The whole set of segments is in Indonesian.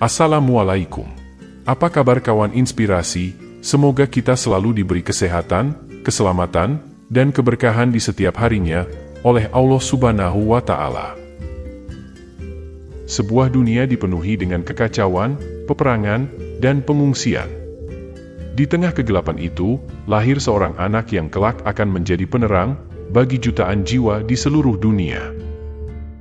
Assalamualaikum. Apa kabar kawan inspirasi? Semoga kita selalu diberi kesehatan, keselamatan, dan keberkahan di setiap harinya oleh Allah Subhanahu wa Ta'ala. Sebuah dunia dipenuhi dengan kekacauan, peperangan, dan pengungsian. Di tengah kegelapan itu, lahir seorang anak yang kelak akan menjadi penerang bagi jutaan jiwa di seluruh dunia.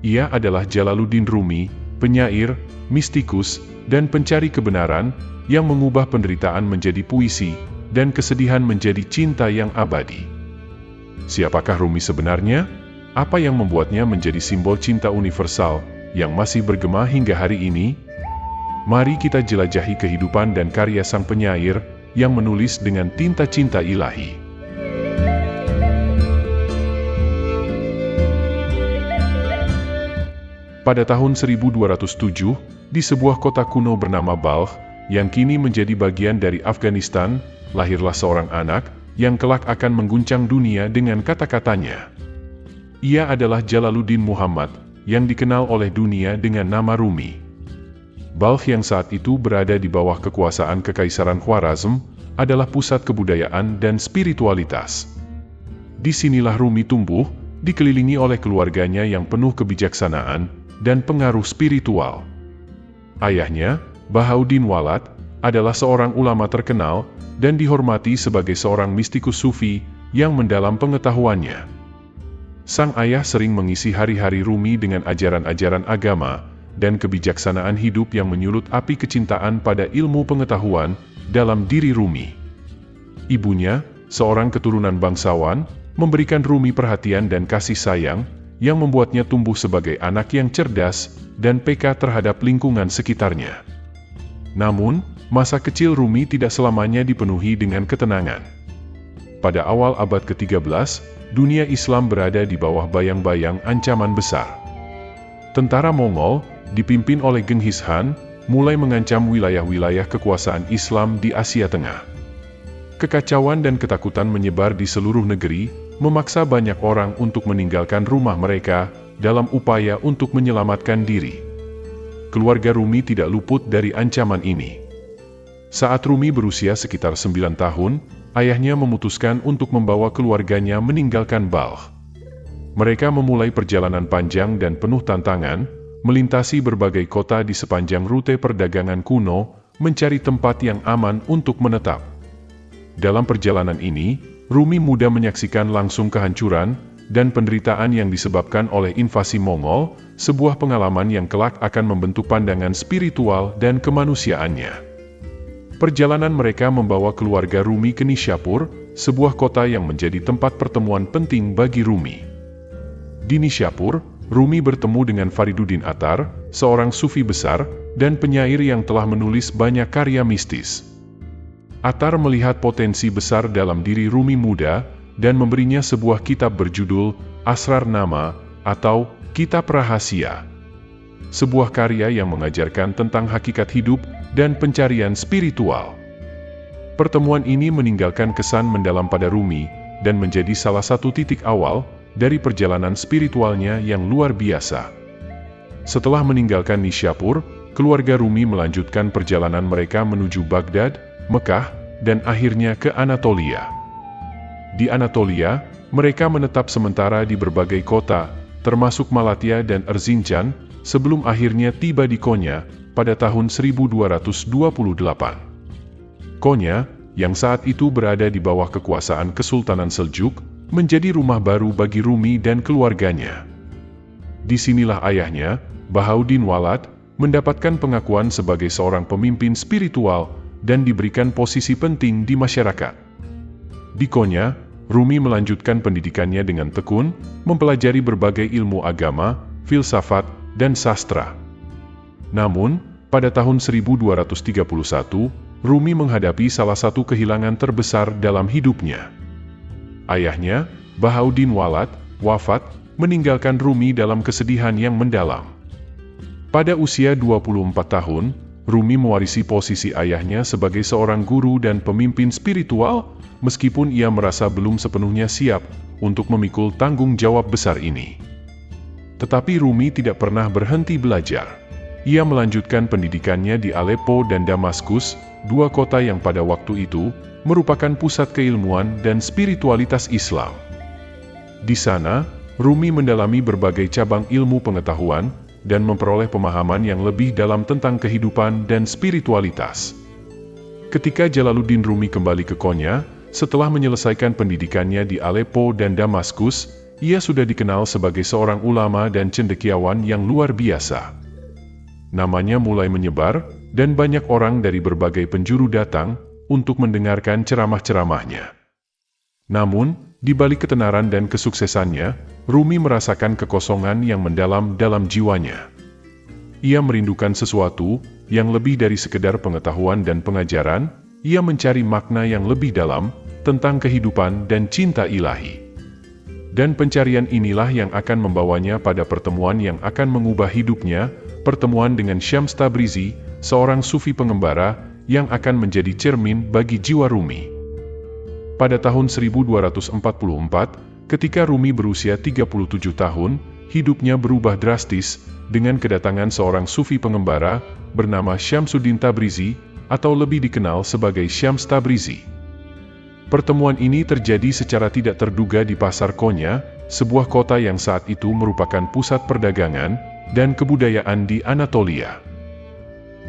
Ia adalah Jalaluddin Rumi, penyair, mistikus, dan pencari kebenaran yang mengubah penderitaan menjadi puisi dan kesedihan menjadi cinta yang abadi. Siapakah Rumi sebenarnya? Apa yang membuatnya menjadi simbol cinta universal yang masih bergema hingga hari ini? Mari kita jelajahi kehidupan dan karya sang penyair yang menulis dengan tinta cinta ilahi. Pada tahun 1207, di sebuah kota kuno bernama Balkh, yang kini menjadi bagian dari Afghanistan, lahirlah seorang anak yang kelak akan mengguncang dunia dengan kata-katanya. Ia adalah Jalaluddin Muhammad, yang dikenal oleh dunia dengan nama Rumi. Balkh yang saat itu berada di bawah kekuasaan Kekaisaran Khwarazm, adalah pusat kebudayaan dan spiritualitas. Disinilah Rumi tumbuh, dikelilingi oleh keluarganya yang penuh kebijaksanaan dan pengaruh spiritual. Ayahnya, Bahauddin Walad, adalah seorang ulama terkenal dan dihormati sebagai seorang mistikus sufi yang mendalam pengetahuannya. Sang ayah sering mengisi hari-hari Rumi dengan ajaran-ajaran agama dan kebijaksanaan hidup yang menyulut api kecintaan pada ilmu pengetahuan dalam diri Rumi. Ibunya, seorang keturunan bangsawan, memberikan Rumi perhatian dan kasih sayang yang membuatnya tumbuh sebagai anak yang cerdas dan peka terhadap lingkungan sekitarnya. Namun, masa kecil Rumi tidak selamanya dipenuhi dengan ketenangan. Pada awal abad ke-13, dunia Islam berada di bawah bayang-bayang ancaman besar. Tentara Mongol, dipimpin oleh Genghis Khan, mulai mengancam wilayah-wilayah kekuasaan Islam di Asia Tengah. Kekacauan dan ketakutan menyebar di seluruh negeri, memaksa banyak orang untuk meninggalkan rumah mereka dalam upaya untuk menyelamatkan diri. Keluarga Rumi tidak luput dari ancaman ini. Saat Rumi berusia sekitar 9 tahun, ayahnya memutuskan untuk membawa keluarganya meninggalkan Balkh. Mereka memulai perjalanan panjang dan penuh tantangan, melintasi berbagai kota di sepanjang rute perdagangan kuno, mencari tempat yang aman untuk menetap. Dalam perjalanan ini, Rumi muda menyaksikan langsung kehancuran dan penderitaan yang disebabkan oleh invasi Mongol, sebuah pengalaman yang kelak akan membentuk pandangan spiritual dan kemanusiaannya. Perjalanan mereka membawa keluarga Rumi ke Nishapur, sebuah kota yang menjadi tempat pertemuan penting bagi Rumi. Di Nishapur, Rumi bertemu dengan Fariduddin Attar, seorang sufi besar dan penyair yang telah menulis banyak karya mistis. Attar melihat potensi besar dalam diri Rumi muda, dan memberinya sebuah kitab berjudul Asrar Nama, atau Kitab Rahasia. Sebuah karya yang mengajarkan tentang hakikat hidup dan pencarian spiritual. Pertemuan ini meninggalkan kesan mendalam pada Rumi, dan menjadi salah satu titik awal dari perjalanan spiritualnya yang luar biasa. Setelah meninggalkan Nishapur, keluarga Rumi melanjutkan perjalanan mereka menuju Baghdad, Mekah, dan akhirnya ke Anatolia. Di Anatolia, mereka menetap sementara di berbagai kota, termasuk Malatya dan Erzincan, sebelum akhirnya tiba di Konya pada tahun 1228. Konya, yang saat itu berada di bawah kekuasaan Kesultanan Seljuk, menjadi rumah baru bagi Rumi dan keluarganya. Disinilah ayahnya, Bahauddin Walad, mendapatkan pengakuan sebagai seorang pemimpin spiritual dan diberikan posisi penting di masyarakat. Di Konya, Rumi melanjutkan pendidikannya dengan tekun, mempelajari berbagai ilmu agama, filsafat, dan sastra. Namun, pada tahun 1231, Rumi menghadapi salah satu kehilangan terbesar dalam hidupnya. Ayahnya, Bahauddin Walad, wafat, meninggalkan Rumi dalam kesedihan yang mendalam. Pada usia 24 tahun, Rumi mewarisi posisi ayahnya sebagai seorang guru dan pemimpin spiritual, meskipun ia merasa belum sepenuhnya siap untuk memikul tanggung jawab besar ini. Tetapi Rumi tidak pernah berhenti belajar. ia melanjutkan pendidikannya di Aleppo dan Damaskus, dua kota yang pada waktu itu merupakan pusat keilmuan dan spiritualitas Islam. Di sana, Rumi mendalami berbagai cabang ilmu pengetahuan dan memperoleh pemahaman yang lebih dalam tentang kehidupan dan spiritualitas. Ketika Jalaluddin Rumi kembali ke Konya, setelah menyelesaikan pendidikannya di Aleppo dan Damaskus, ia sudah dikenal sebagai seorang ulama dan cendekiawan yang luar biasa. Namanya mulai menyebar, dan banyak orang dari berbagai penjuru datang untuk mendengarkan ceramah-ceramahnya. Namun, di balik ketenaran dan kesuksesannya, Rumi merasakan kekosongan yang mendalam dalam jiwanya. Ia merindukan sesuatu yang lebih dari sekedar pengetahuan dan pengajaran. Ia mencari makna yang lebih dalam tentang kehidupan dan cinta ilahi. Dan pencarian inilah yang akan membawanya pada pertemuan yang akan mengubah hidupnya, pertemuan dengan Syams Tabrizi, seorang sufi pengembara yang akan menjadi cermin bagi jiwa Rumi. Pada tahun 1244, ketika Rumi berusia 37 tahun, hidupnya berubah drastis dengan kedatangan seorang sufi pengembara bernama Syamsuddin Tabrizi, atau lebih dikenal sebagai Syams Tabrizi. Pertemuan ini terjadi secara tidak terduga di Pasar Konya, sebuah kota yang saat itu merupakan pusat perdagangan dan kebudayaan di Anatolia.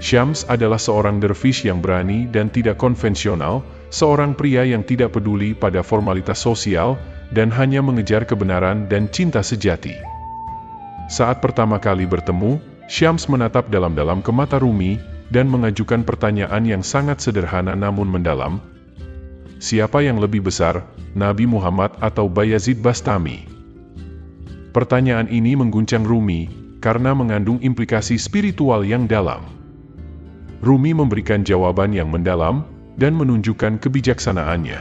Syams adalah seorang dervish yang berani dan tidak konvensional, seorang pria yang tidak peduli pada formalitas sosial dan hanya mengejar kebenaran dan cinta sejati. Saat pertama kali bertemu, Syams menatap dalam-dalam ke mata Rumi dan mengajukan pertanyaan yang sangat sederhana namun mendalam. Siapa yang lebih besar, Nabi Muhammad atau Bayazid Bastami? Pertanyaan ini mengguncang Rumi karena mengandung implikasi spiritual yang dalam. Rumi memberikan jawaban yang mendalam dan menunjukkan kebijaksanaannya.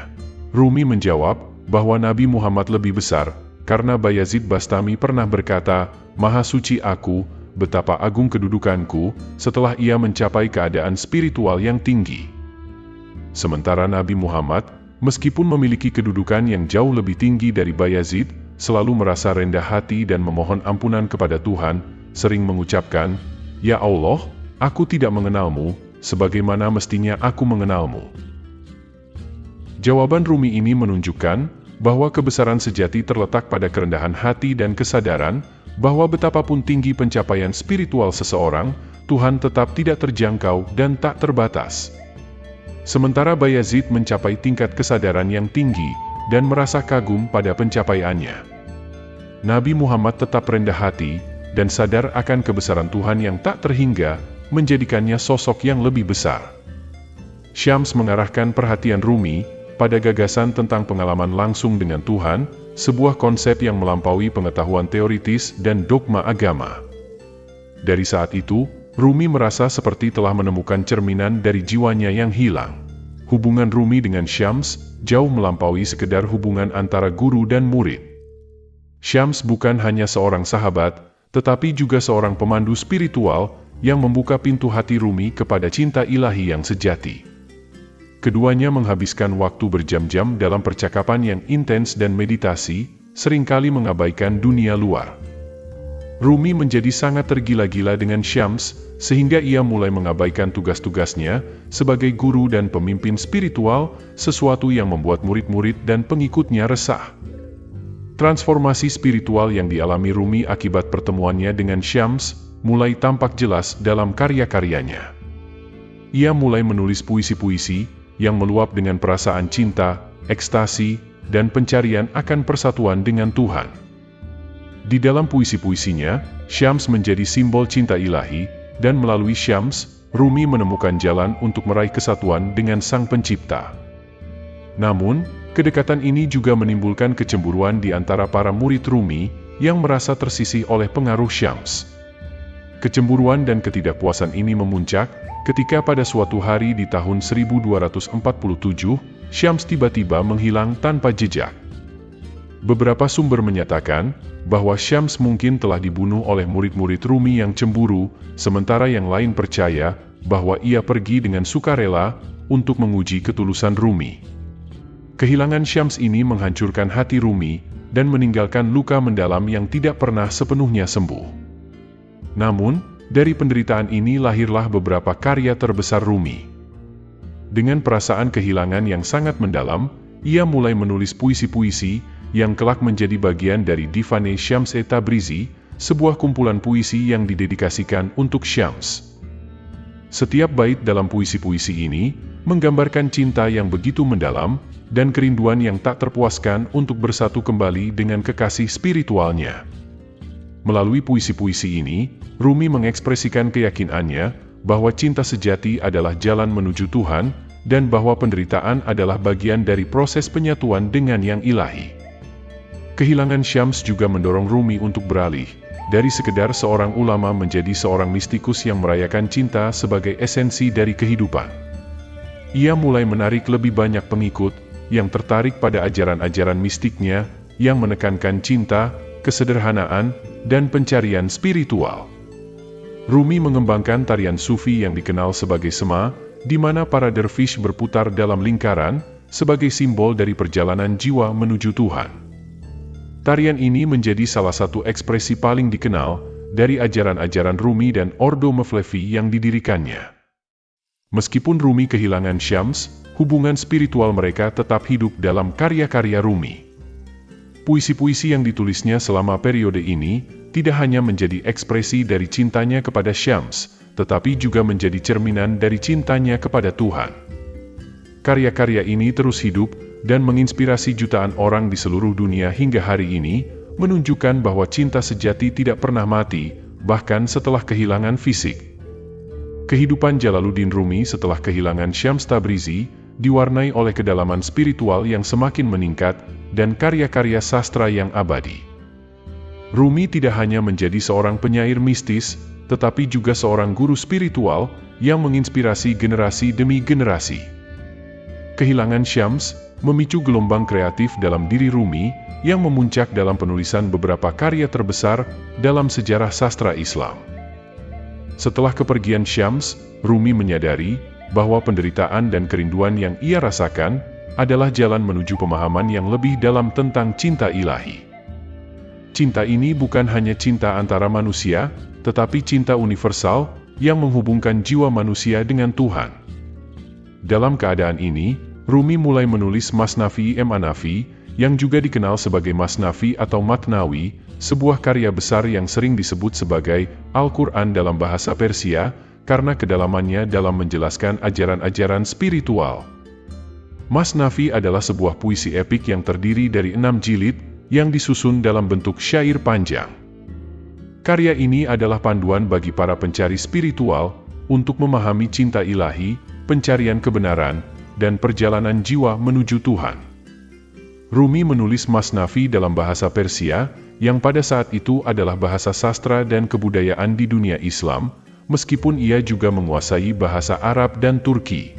Rumi menjawab bahwa Nabi Muhammad lebih besar karena Bayazid Bastami pernah berkata, "Maha suci aku, betapa agung kedudukanku," setelah ia mencapai keadaan spiritual yang tinggi. Sementara Nabi Muhammad, meskipun memiliki kedudukan yang jauh lebih tinggi dari Bayazid, selalu merasa rendah hati dan memohon ampunan kepada Tuhan, sering mengucapkan, "Ya Allah, aku tidak mengenalmu, sebagaimana mestinya aku mengenalmu." Jawaban Rumi ini menunjukkan bahwa kebesaran sejati terletak pada kerendahan hati dan kesadaran bahwa betapapun tinggi pencapaian spiritual seseorang, Tuhan tetap tidak terjangkau dan tak terbatas. Sementara Bayazid mencapai tingkat kesadaran yang tinggi dan merasa kagum pada pencapaiannya. Nabi Muhammad tetap rendah hati dan sadar akan kebesaran Tuhan yang tak terhingga, menjadikannya sosok yang lebih besar. Syams mengarahkan perhatian Rumi pada gagasan tentang pengalaman langsung dengan Tuhan, sebuah konsep yang melampaui pengetahuan teoritis dan dogma agama. Dari saat itu, Rumi merasa seperti telah menemukan cerminan dari jiwanya yang hilang. Hubungan Rumi dengan Syams jauh melampaui sekedar hubungan antara guru dan murid. Syams bukan hanya seorang sahabat, tetapi juga seorang pemandu spiritual yang membuka pintu hati Rumi kepada cinta ilahi yang sejati. Keduanya menghabiskan waktu berjam-jam dalam percakapan yang intens dan meditasi, seringkali mengabaikan dunia luar. Rumi menjadi sangat tergila-gila dengan Syams, sehingga ia mulai mengabaikan tugas-tugasnya sebagai guru dan pemimpin spiritual, sesuatu yang membuat murid-murid dan pengikutnya resah. Transformasi spiritual yang dialami Rumi akibat pertemuannya dengan Syams mulai tampak jelas dalam karya-karyanya. Ia mulai menulis puisi-puisi yang meluap dengan perasaan cinta, ekstasi, dan pencarian akan persatuan dengan Tuhan. Di dalam puisi-puisinya, Syams menjadi simbol cinta ilahi, dan melalui Syams, Rumi menemukan jalan untuk meraih kesatuan dengan Sang Pencipta. Namun, kedekatan ini juga menimbulkan kecemburuan di antara para murid Rumi yang merasa tersisih oleh pengaruh Syams. Kecemburuan dan ketidakpuasan ini memuncak ketika pada suatu hari di tahun 1247, Syams tiba-tiba menghilang tanpa jejak. Beberapa sumber menyatakan bahwa Syams mungkin telah dibunuh oleh murid-murid Rumi yang cemburu, sementara yang lain percaya bahwa ia pergi dengan sukarela untuk menguji ketulusan Rumi. Kehilangan Syams ini menghancurkan hati Rumi dan meninggalkan luka mendalam yang tidak pernah sepenuhnya sembuh. Namun, dari penderitaan ini lahirlah beberapa karya terbesar Rumi. Dengan perasaan kehilangan yang sangat mendalam, ia mulai menulis puisi-puisi yang kelak menjadi bagian dari Divane Syams-e Tabrizi, sebuah kumpulan puisi yang didedikasikan untuk Syams. Setiap bait dalam puisi-puisi ini menggambarkan cinta yang begitu mendalam dan kerinduan yang tak terpuaskan untuk bersatu kembali dengan kekasih spiritualnya. Melalui puisi-puisi ini, Rumi mengekspresikan keyakinannya bahwa cinta sejati adalah jalan menuju Tuhan, dan bahwa penderitaan adalah bagian dari proses penyatuan dengan yang ilahi. Kehilangan Syams juga mendorong Rumi untuk beralih dari sekedar seorang ulama menjadi seorang mistikus yang merayakan cinta sebagai esensi dari kehidupan. Ia mulai menarik lebih banyak pengikut yang tertarik pada ajaran-ajaran mistiknya yang menekankan cinta, kesederhanaan, dan pencarian spiritual. Rumi mengembangkan tarian sufi yang dikenal sebagai sema, di mana para dervish berputar dalam lingkaran sebagai simbol dari perjalanan jiwa menuju Tuhan. Tarian ini menjadi salah satu ekspresi paling dikenal dari ajaran-ajaran Rumi dan Ordo Mevlevi yang didirikannya. Meskipun Rumi kehilangan Syams, hubungan spiritual mereka tetap hidup dalam karya-karya Rumi. Puisi-puisi yang ditulisnya selama periode ini tidak hanya menjadi ekspresi dari cintanya kepada Syams, tetapi juga menjadi cerminan dari cintanya kepada Tuhan. Karya-karya ini terus hidup dan menginspirasi jutaan orang di seluruh dunia hingga hari ini, menunjukkan bahwa cinta sejati tidak pernah mati, bahkan setelah kehilangan fisik. Kehidupan Jalaluddin Rumi setelah kehilangan Syams Tabrizi diwarnai oleh kedalaman spiritual yang semakin meningkat dan karya-karya sastra yang abadi. Rumi tidak hanya menjadi seorang penyair mistis, tetapi juga seorang guru spiritual yang menginspirasi generasi demi generasi. Kehilangan Syams memicu gelombang kreatif dalam diri Rumi yang memuncak dalam penulisan beberapa karya terbesar dalam sejarah sastra Islam. Setelah kepergian Syams, Rumi menyadari bahwa penderitaan dan kerinduan yang ia rasakan adalah jalan menuju pemahaman yang lebih dalam tentang cinta ilahi. Cinta ini bukan hanya cinta antara manusia, tetapi cinta universal yang menghubungkan jiwa manusia dengan Tuhan. Dalam keadaan ini, Rumi mulai menulis Masnavi Manavi, yang juga dikenal sebagai Masnavi atau Matnawi, sebuah karya besar yang sering disebut sebagai Al-Quran dalam bahasa Persia, karena kedalamannya dalam menjelaskan ajaran-ajaran spiritual. Masnavi adalah sebuah puisi epik yang terdiri dari 6 jilid, yang disusun dalam bentuk syair panjang. Karya ini adalah panduan bagi para pencari spiritual, untuk memahami cinta ilahi, pencarian kebenaran, dan perjalanan jiwa menuju Tuhan. Rumi menulis Masnavi dalam bahasa Persia, yang pada saat itu adalah bahasa sastra dan kebudayaan di dunia Islam, meskipun ia juga menguasai bahasa Arab dan Turki.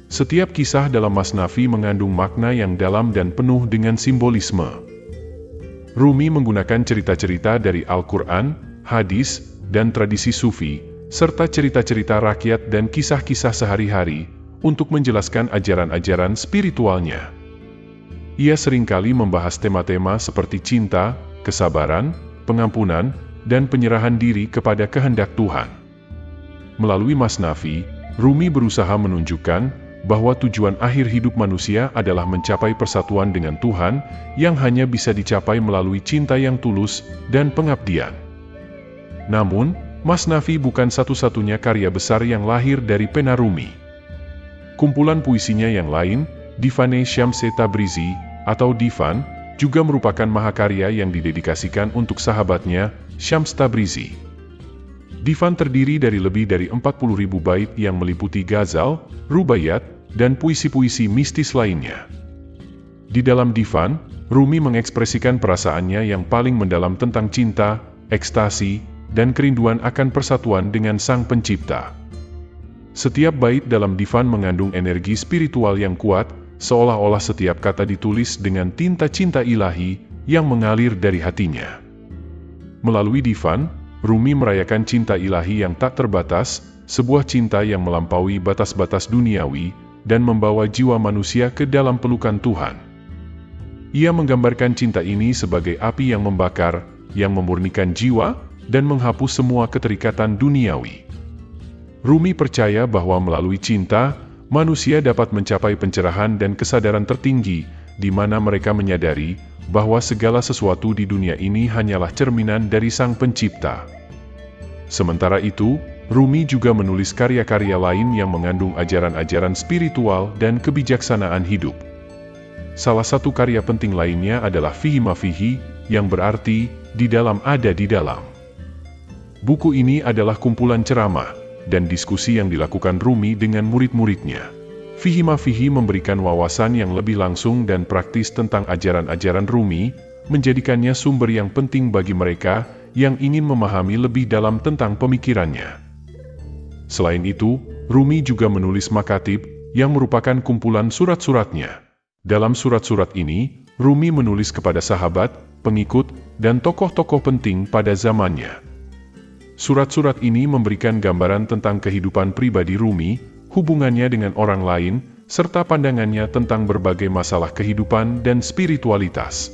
Setiap kisah dalam Masnavi mengandung makna yang dalam dan penuh dengan simbolisme. Rumi menggunakan cerita-cerita dari Al-Quran, hadis, dan tradisi sufi, serta cerita-cerita rakyat dan kisah-kisah sehari-hari, untuk menjelaskan ajaran-ajaran spiritualnya. Ia seringkali membahas tema-tema seperti cinta, kesabaran, pengampunan, dan penyerahan diri kepada kehendak Tuhan. Melalui Masnavi, Rumi berusaha menunjukkan bahwa tujuan akhir hidup manusia adalah mencapai persatuan dengan Tuhan, yang hanya bisa dicapai melalui cinta yang tulus dan pengabdian. Namun, Masnavi bukan satu-satunya karya besar yang lahir dari pena Rumi. Kumpulan puisinya yang lain, Divane Syams-e Tabrizi, atau Divan, juga merupakan mahakarya yang didedikasikan untuk sahabatnya, Syams Tabrizi. Divan terdiri dari lebih dari 40.000 bait yang meliputi ghazal, rubaiyat, dan puisi-puisi mistis lainnya. Di dalam Divan, Rumi mengekspresikan perasaannya yang paling mendalam tentang cinta, ekstasi, dan kerinduan akan persatuan dengan Sang Pencipta. Setiap bait dalam Divan mengandung energi spiritual yang kuat, seolah-olah setiap kata ditulis dengan tinta cinta ilahi yang mengalir dari hatinya. Melalui Divan, Rumi merayakan cinta ilahi yang tak terbatas, sebuah cinta yang melampaui batas-batas duniawi, dan membawa jiwa manusia ke dalam pelukan Tuhan. Ia menggambarkan cinta ini sebagai api yang membakar, yang memurnikan jiwa, dan menghapus semua keterikatan duniawi. Rumi percaya bahwa melalui cinta, manusia dapat mencapai pencerahan dan kesadaran tertinggi, di mana mereka menyadari bahwa segala sesuatu di dunia ini hanyalah cerminan dari Sang Pencipta. Sementara itu, Rumi juga menulis karya-karya lain yang mengandung ajaran-ajaran spiritual dan kebijaksanaan hidup. Salah satu karya penting lainnya adalah Fihi Ma Fihi, yang berarti, di dalam ada di dalam. Buku ini adalah kumpulan ceramah dan diskusi yang dilakukan Rumi dengan murid-muridnya. Fihi Ma Fihi memberikan wawasan yang lebih langsung dan praktis tentang ajaran-ajaran Rumi, menjadikannya sumber yang penting bagi mereka yang ingin memahami lebih dalam tentang pemikirannya. Selain itu, Rumi juga menulis Makatib, yang merupakan kumpulan surat-suratnya. Dalam surat-surat ini, Rumi menulis kepada sahabat, pengikut, dan tokoh-tokoh penting pada zamannya. Surat-surat ini memberikan gambaran tentang kehidupan pribadi Rumi, hubungannya dengan orang lain, serta pandangannya tentang berbagai masalah kehidupan dan spiritualitas.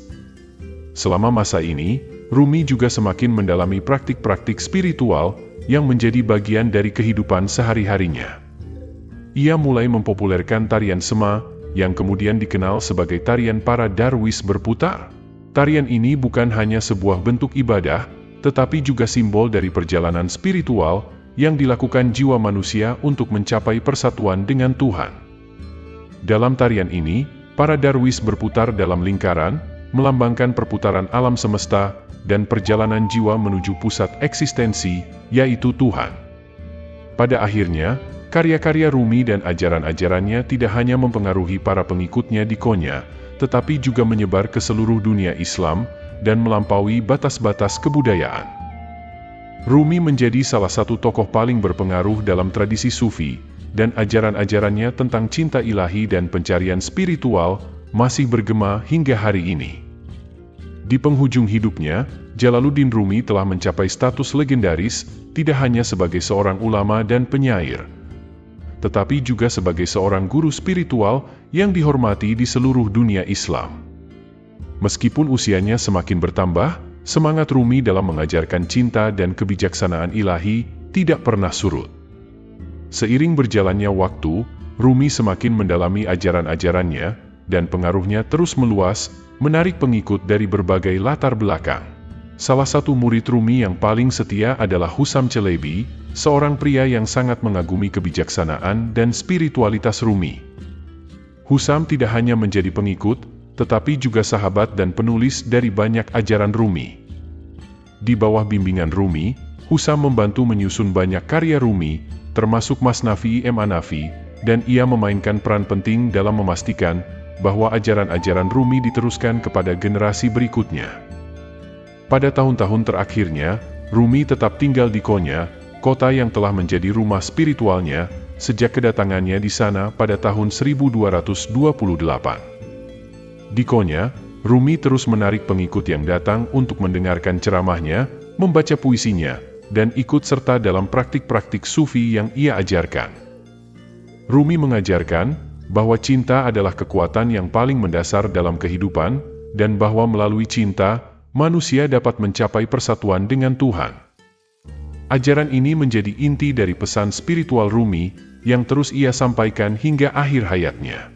Selama masa ini, Rumi juga semakin mendalami praktik-praktik spiritual yang menjadi bagian dari kehidupan sehari-harinya. Ia mulai mempopulerkan tarian Sema, yang kemudian dikenal sebagai tarian para darwis berputar. Tarian ini bukan hanya sebuah bentuk ibadah, tetapi juga simbol dari perjalanan spiritual yang dilakukan jiwa manusia untuk mencapai persatuan dengan Tuhan. Dalam tarian ini, para darwis berputar dalam lingkaran, melambangkan perputaran alam semesta, dan perjalanan jiwa menuju pusat eksistensi, yaitu Tuhan. Pada akhirnya, karya-karya Rumi dan ajaran-ajarannya tidak hanya mempengaruhi para pengikutnya di Konya, tetapi juga menyebar ke seluruh dunia Islam, dan melampaui batas-batas kebudayaan. Rumi menjadi salah satu tokoh paling berpengaruh dalam tradisi Sufi, dan ajaran-ajarannya tentang cinta ilahi dan pencarian spiritual masih bergema hingga hari ini. Di penghujung hidupnya, Jalaluddin Rumi telah mencapai status legendaris, tidak hanya sebagai seorang ulama dan penyair, tetapi juga sebagai seorang guru spiritual yang dihormati di seluruh dunia Islam. Meskipun usianya semakin bertambah, semangat Rumi dalam mengajarkan cinta dan kebijaksanaan ilahi tidak pernah surut. Seiring berjalannya waktu, Rumi semakin mendalami ajaran-ajarannya, dan pengaruhnya terus meluas, menarik pengikut dari berbagai latar belakang. Salah satu murid Rumi yang paling setia adalah Husam Chelebi, seorang pria yang sangat mengagumi kebijaksanaan dan spiritualitas Rumi. Husam tidak hanya menjadi pengikut, tetapi juga sahabat dan penulis dari banyak ajaran Rumi. Di bawah bimbingan Rumi, Husam membantu menyusun banyak karya Rumi, termasuk Masnavi Manafi, dan ia memainkan peran penting dalam memastikan bahwa ajaran-ajaran Rumi diteruskan kepada generasi berikutnya. Pada tahun-tahun terakhirnya, Rumi tetap tinggal di Konya, kota yang telah menjadi rumah spiritualnya, sejak kedatangannya di sana pada tahun 1228. Di Konya, Rumi terus menarik pengikut yang datang untuk mendengarkan ceramahnya, membaca puisinya, dan ikut serta dalam praktik-praktik sufi yang ia ajarkan. Rumi mengajarkan bahwa cinta adalah kekuatan yang paling mendasar dalam kehidupan, dan bahwa melalui cinta, manusia dapat mencapai persatuan dengan Tuhan. Ajaran ini menjadi inti dari pesan spiritual Rumi, yang terus ia sampaikan hingga akhir hayatnya.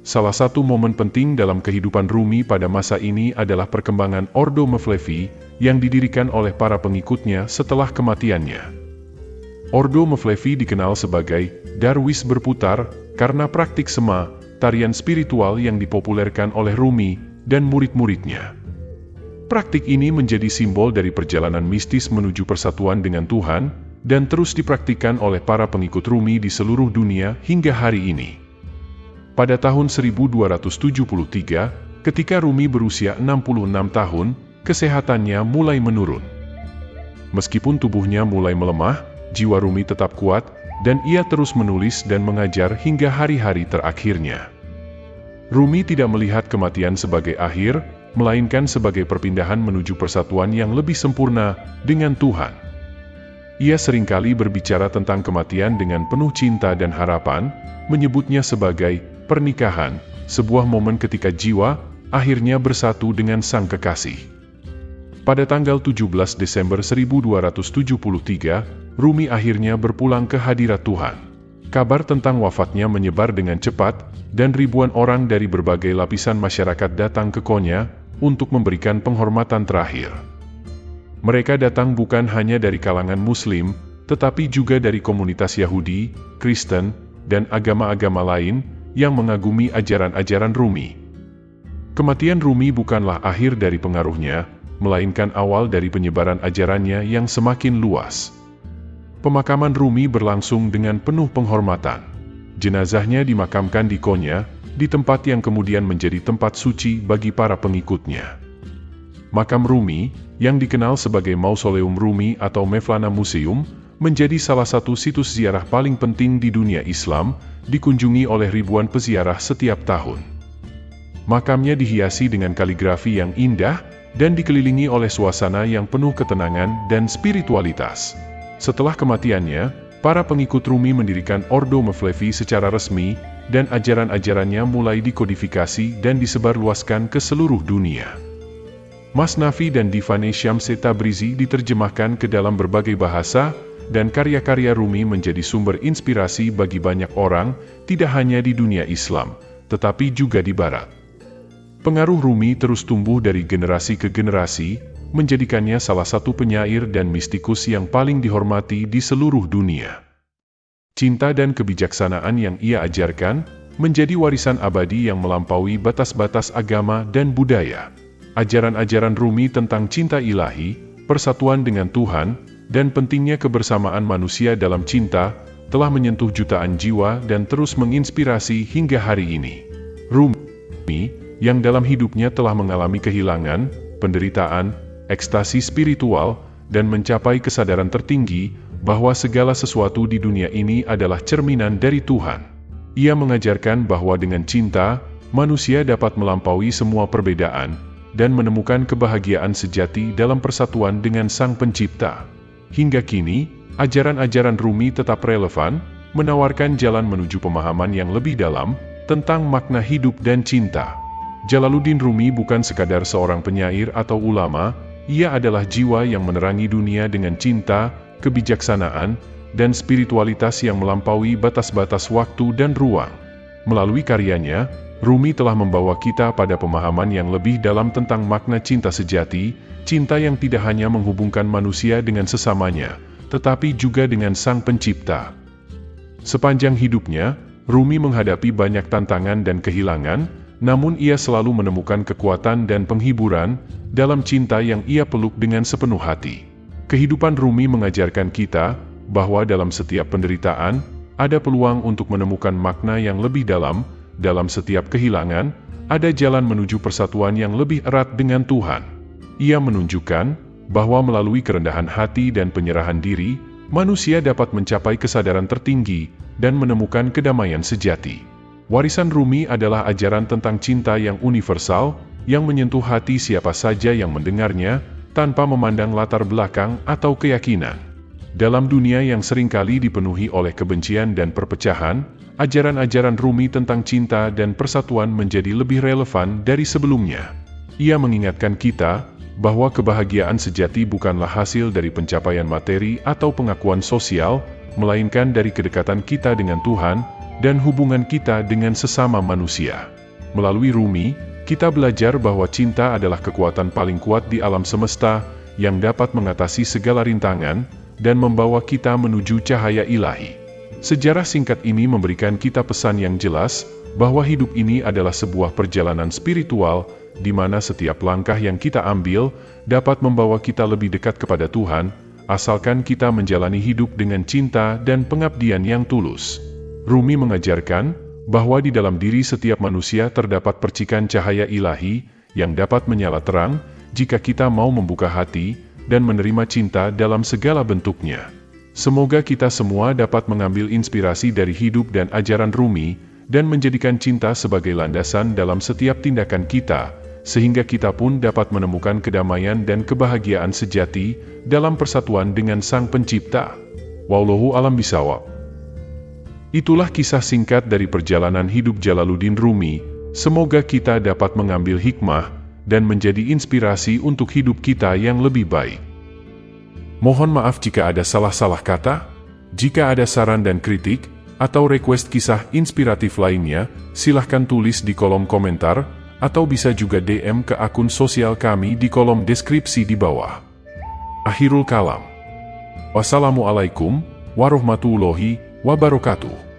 Salah satu momen penting dalam kehidupan Rumi pada masa ini adalah perkembangan Ordo Mevlevi, yang didirikan oleh para pengikutnya setelah kematiannya. Ordo Mevlevi dikenal sebagai darwis berputar, karena praktik Sema, tarian spiritual yang dipopulerkan oleh Rumi dan murid-muridnya. Praktik ini menjadi simbol dari perjalanan mistis menuju persatuan dengan Tuhan, dan terus dipraktikkan oleh para pengikut Rumi di seluruh dunia hingga hari ini. Pada tahun 1273, ketika Rumi berusia 66 tahun, kesehatannya mulai menurun. Meskipun tubuhnya mulai melemah, jiwa Rumi tetap kuat, dan ia terus menulis dan mengajar hingga hari-hari terakhirnya. Rumi tidak melihat kematian sebagai akhir, melainkan sebagai perpindahan menuju persatuan yang lebih sempurna dengan Tuhan. Ia seringkali berbicara tentang kematian dengan penuh cinta dan harapan, menyebutnya sebagai pernikahan, sebuah momen ketika jiwa akhirnya bersatu dengan sang kekasih. Pada tanggal 17 Desember 1273, Rumi akhirnya berpulang ke hadirat Tuhan. Kabar tentang wafatnya menyebar dengan cepat, dan ribuan orang dari berbagai lapisan masyarakat datang ke Konya untuk memberikan penghormatan terakhir. Mereka datang bukan hanya dari kalangan Muslim, tetapi juga dari komunitas Yahudi, Kristen, dan agama-agama lain yang mengagumi ajaran-ajaran Rumi. Kematian Rumi bukanlah akhir dari pengaruhnya, melainkan awal dari penyebaran ajarannya yang semakin luas. Pemakaman Rumi berlangsung dengan penuh penghormatan. Jenazahnya dimakamkan di Konya, di tempat yang kemudian menjadi tempat suci bagi para pengikutnya. Makam Rumi, yang dikenal sebagai Mausoleum Rumi atau Mevlana Museum, menjadi salah satu situs ziarah paling penting di dunia Islam, dikunjungi oleh ribuan peziarah setiap tahun. Makamnya dihiasi dengan kaligrafi yang indah, dan dikelilingi oleh suasana yang penuh ketenangan dan spiritualitas. Setelah kematiannya, para pengikut Rumi mendirikan Ordo Mevlevi secara resmi, dan ajaran-ajarannya mulai dikodifikasi dan disebarluaskan ke seluruh dunia. Masnavi dan Divane Syamse Tabrizi diterjemahkan ke dalam berbagai bahasa, dan karya-karya Rumi menjadi sumber inspirasi bagi banyak orang, tidak hanya di dunia Islam, tetapi juga di Barat. Pengaruh Rumi terus tumbuh dari generasi ke generasi, menjadikannya salah satu penyair dan mistikus yang paling dihormati di seluruh dunia. Cinta dan kebijaksanaan yang ia ajarkan, menjadi warisan abadi yang melampaui batas-batas agama dan budaya. Ajaran-ajaran Rumi tentang cinta ilahi, persatuan dengan Tuhan, dan pentingnya kebersamaan manusia dalam cinta, telah menyentuh jutaan jiwa dan terus menginspirasi hingga hari ini. Rumi, yang dalam hidupnya telah mengalami kehilangan, penderitaan, ekstasi spiritual, dan mencapai kesadaran tertinggi bahwa segala sesuatu di dunia ini adalah cerminan dari Tuhan. Ia mengajarkan bahwa dengan cinta, manusia dapat melampaui semua perbedaan, dan menemukan kebahagiaan sejati dalam persatuan dengan Sang Pencipta. Hingga kini, ajaran-ajaran Rumi tetap relevan, menawarkan jalan menuju pemahaman yang lebih dalam, tentang makna hidup dan cinta. Jalaluddin Rumi bukan sekadar seorang penyair atau ulama, ia adalah jiwa yang menerangi dunia dengan cinta, kebijaksanaan, dan spiritualitas yang melampaui batas-batas waktu dan ruang. Melalui karyanya, Rumi telah membawa kita pada pemahaman yang lebih dalam tentang makna cinta sejati, cinta yang tidak hanya menghubungkan manusia dengan sesamanya, tetapi juga dengan Sang Pencipta. Sepanjang hidupnya, Rumi menghadapi banyak tantangan dan kehilangan, namun ia selalu menemukan kekuatan dan penghiburan dalam cinta yang ia peluk dengan sepenuh hati. Kehidupan Rumi mengajarkan kita bahwa dalam setiap penderitaan, ada peluang untuk menemukan makna yang lebih dalam setiap kehilangan, ada jalan menuju persatuan yang lebih erat dengan Tuhan. Ia menunjukkan bahwa melalui kerendahan hati dan penyerahan diri, manusia dapat mencapai kesadaran tertinggi dan menemukan kedamaian sejati. Warisan Rumi adalah ajaran tentang cinta yang universal, yang menyentuh hati siapa saja yang mendengarnya, tanpa memandang latar belakang atau keyakinan. Dalam dunia yang seringkali dipenuhi oleh kebencian dan perpecahan, ajaran-ajaran Rumi tentang cinta dan persatuan menjadi lebih relevan dari sebelumnya. Ia mengingatkan kita bahwa kebahagiaan sejati bukanlah hasil dari pencapaian materi atau pengakuan sosial, melainkan dari kedekatan kita dengan Tuhan, dan hubungan kita dengan sesama manusia. Melalui Rumi, kita belajar bahwa cinta adalah kekuatan paling kuat di alam semesta, yang dapat mengatasi segala rintangan, dan membawa kita menuju cahaya ilahi. Sejarah singkat ini memberikan kita pesan yang jelas, bahwa hidup ini adalah sebuah perjalanan spiritual, di mana setiap langkah yang kita ambil, dapat membawa kita lebih dekat kepada Tuhan, asalkan kita menjalani hidup dengan cinta dan pengabdian yang tulus. Rumi mengajarkan bahwa di dalam diri setiap manusia terdapat percikan cahaya ilahi yang dapat menyala terang jika kita mau membuka hati dan menerima cinta dalam segala bentuknya. Semoga kita semua dapat mengambil inspirasi dari hidup dan ajaran Rumi dan menjadikan cinta sebagai landasan dalam setiap tindakan kita, sehingga kita pun dapat menemukan kedamaian dan kebahagiaan sejati dalam persatuan dengan Sang Pencipta. Wallahu a'lam bishawab. Itulah kisah singkat dari perjalanan hidup Jalaluddin Rumi. Semoga kita dapat mengambil hikmah dan menjadi inspirasi untuk hidup kita yang lebih baik. Mohon maaf jika ada salah-salah kata. Jika ada saran dan kritik, atau request kisah inspiratif lainnya, silahkan tulis di kolom komentar, atau bisa juga DM ke akun sosial kami di kolom deskripsi di bawah. Akhirul kalam. Wassalamualaikum warahmatullahi wabarakatuh.